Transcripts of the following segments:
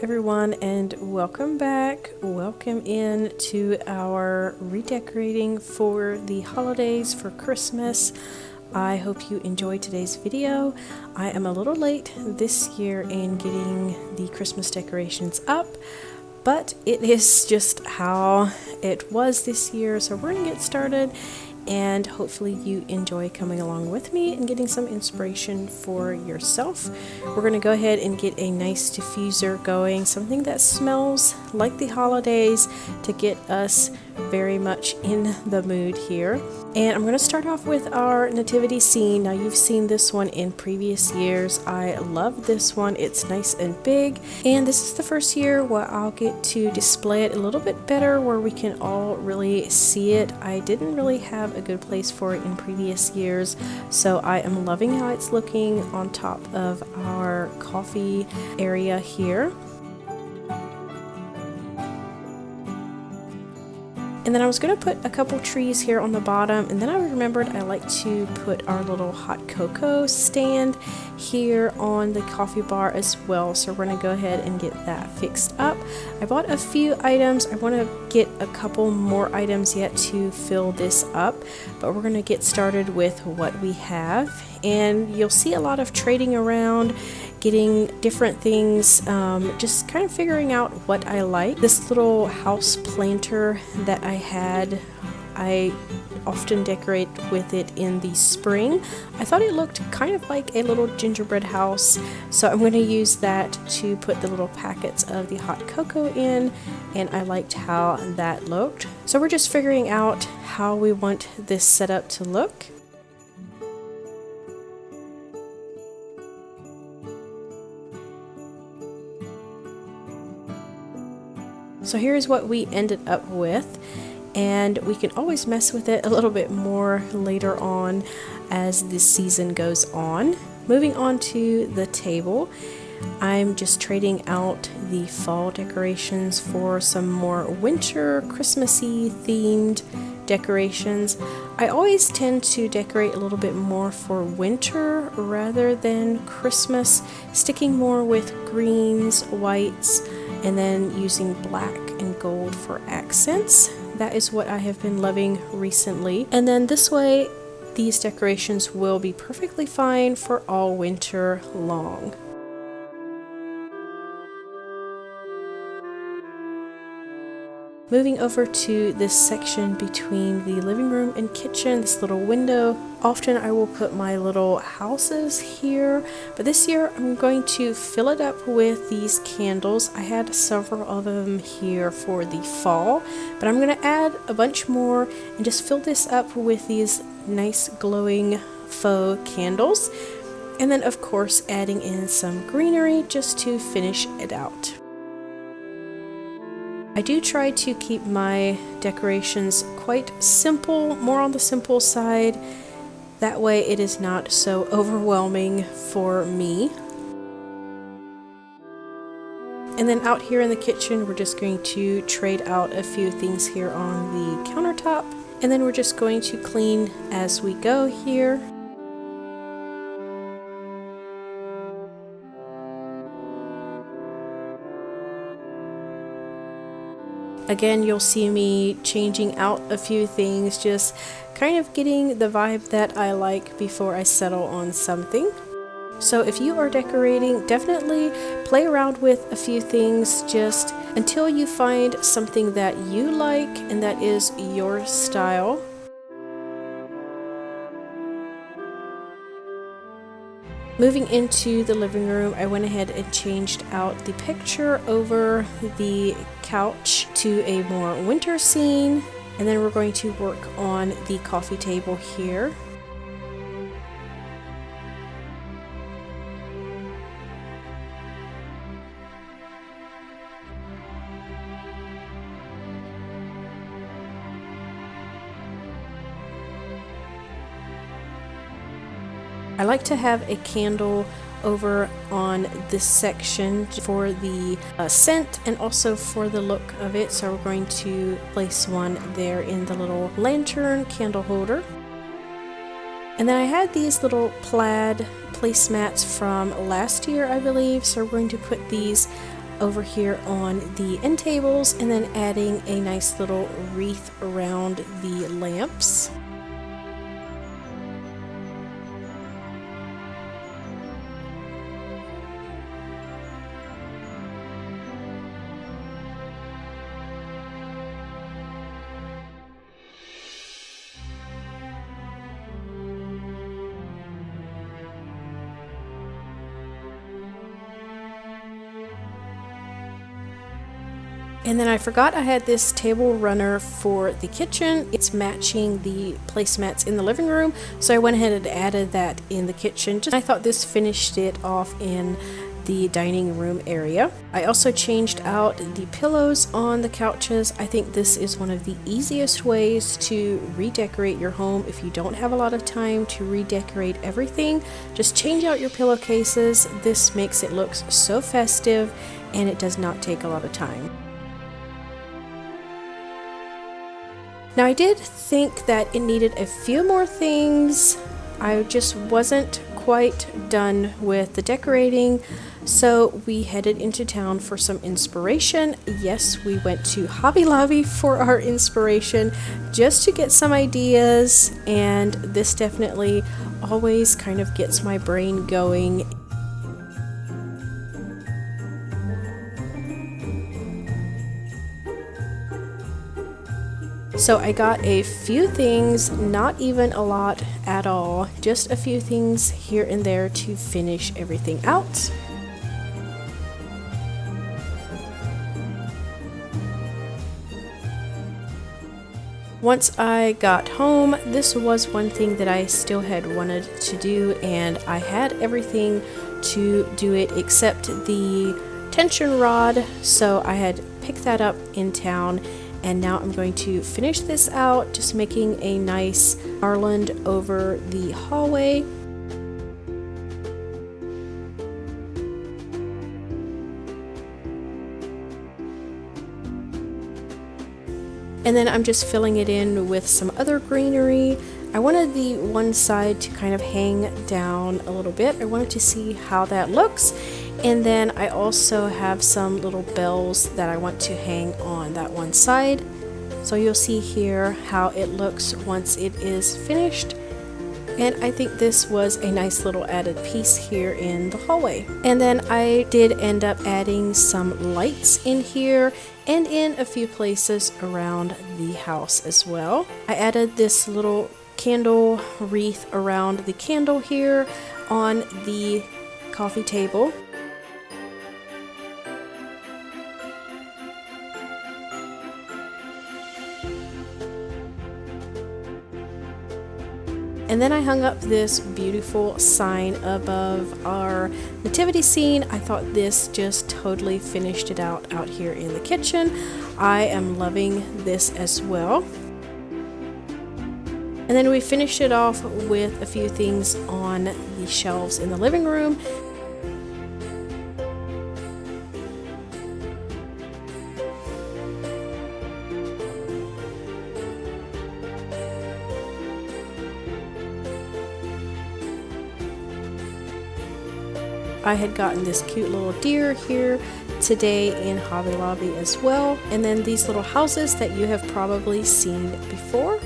everyone, and welcome back. Welcome in to our redecorating for the holidays for Christmas. I hope you enjoyed today's video. I am a little late this year in getting the Christmas decorations up, but it is just how it was this year, so we're gonna get started. And hopefully you enjoy coming along with me and getting some inspiration for yourself. We're going to go ahead and get a nice diffuser going, something that smells like the holidays to get us very much in the mood here. And I'm going to start off with our nativity scene. Now, you've seen this one in previous years. I love this one. It's nice and big, and this is the first year where I'll get to display it a little bit better where we can all really see it. I didn't really have a good place for it in previous years, so I am loving how it's looking on top of our coffee area here. And then I was going to put a couple trees here on the bottom, and then I remembered I like to put our little hot cocoa stand here on the coffee bar as well. So we're going to go ahead and get that fixed up. I bought a few items. I want to get a couple more items yet to fill this up, but we're going to get started with what we have. And you'll see a lot of trading around, getting different things, just kind of figuring out what I like. This little house planter that I had, I often decorate with it in the spring. I thought it looked kind of like a little gingerbread house, so I'm going to use that to put the little packets of the hot cocoa in, and I liked how that looked. So we're just figuring out how we want this setup to look. So here's what we ended up with, and we can always mess with it a little bit more later on as the season goes on. Moving on to the table, I'm just trading out the fall decorations for some more winter Christmassy themed decorations. I always tend to decorate a little bit more for winter rather than Christmas, sticking more with greens, whites, and then using black and gold for accents. That is what I have been loving recently. And then this way, these decorations will be perfectly fine for all winter long. Moving over to this section between the living room and kitchen, this little window. Often I will put my little houses here, but this year I'm going to fill it up with these candles. I had several of them here for the fall, but I'm going to add a bunch more and just fill this up with these nice glowing faux candles. And then of course adding in some greenery just to finish it out. I do try to keep my decorations quite simple, more on the simple side. That way it is not so overwhelming for me. And then out here in the kitchen, we're just going to trade out a few things here on the countertop. And then we're just going to clean as we go here. Again, you'll see me changing out a few things, just kind of getting the vibe that I like before I settle on something. So if you are decorating, definitely play around with a few things just until you find something that you like and that is your style. Moving into the living room, I went ahead and changed out the picture over the couch to a more winter scene, and then we're going to work on the coffee table here. I like to have a candle over on this section for the scent and also for the look of it, so we're going to place one there in the little lantern candle holder. And then I had these little plaid placemats from last year, I believe, so we're going to put these over here on the end tables, and then adding a nice little wreath around the lamps. And then I forgot I had this table runner for the kitchen. It's matching the placemats in the living room, so I went ahead and added that in the kitchen. I thought this finished it off in the dining room area. I also changed out the pillows on the couches. I think this is one of the easiest ways to redecorate your home if you don't have a lot of time to redecorate everything. Just change out your pillowcases. This makes it look so festive, and it does not take a lot of time. Now, I did think that it needed a few more things. I just wasn't quite done with the decorating, so we headed into town for some inspiration. Yes, we went to Hobby Lobby for our inspiration just to get some ideas, and this definitely always kind of gets my brain going. So I got a few things, not even a lot at all, just a few things here and there to finish everything out. Once I got home, this was one thing that I still had wanted to do, and I had everything to do it except the tension rod, so I had picked that up in town. And now I'm going to finish this out, just making a nice garland over the hallway. And then I'm just filling it in with some other greenery. I wanted the one side to kind of hang down a little bit. I wanted to see how that looks. And then I also have some little bells that I want to hang on that one side. So you'll see here how it looks once it is finished. And I think this was a nice little added piece here in the hallway. And then I did end up adding some lights in here and in a few places around the house as well. I added this little candle wreath around the candle here on the coffee table. And then I hung up this beautiful sign above our nativity scene. I thought this just totally finished it out here in the kitchen. I am loving this as well. And then we finished it off with a few things on the shelves in the living room. I had gotten this cute little deer here today in Hobby Lobby as well, and then these little houses that you have probably seen before.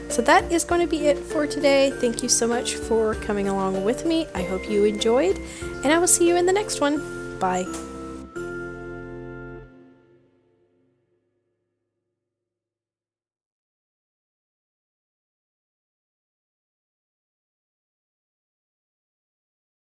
So that is going to be it for today. Thank you so much for coming along with me. I hope you enjoyed, and I will see you in the next one. Bye.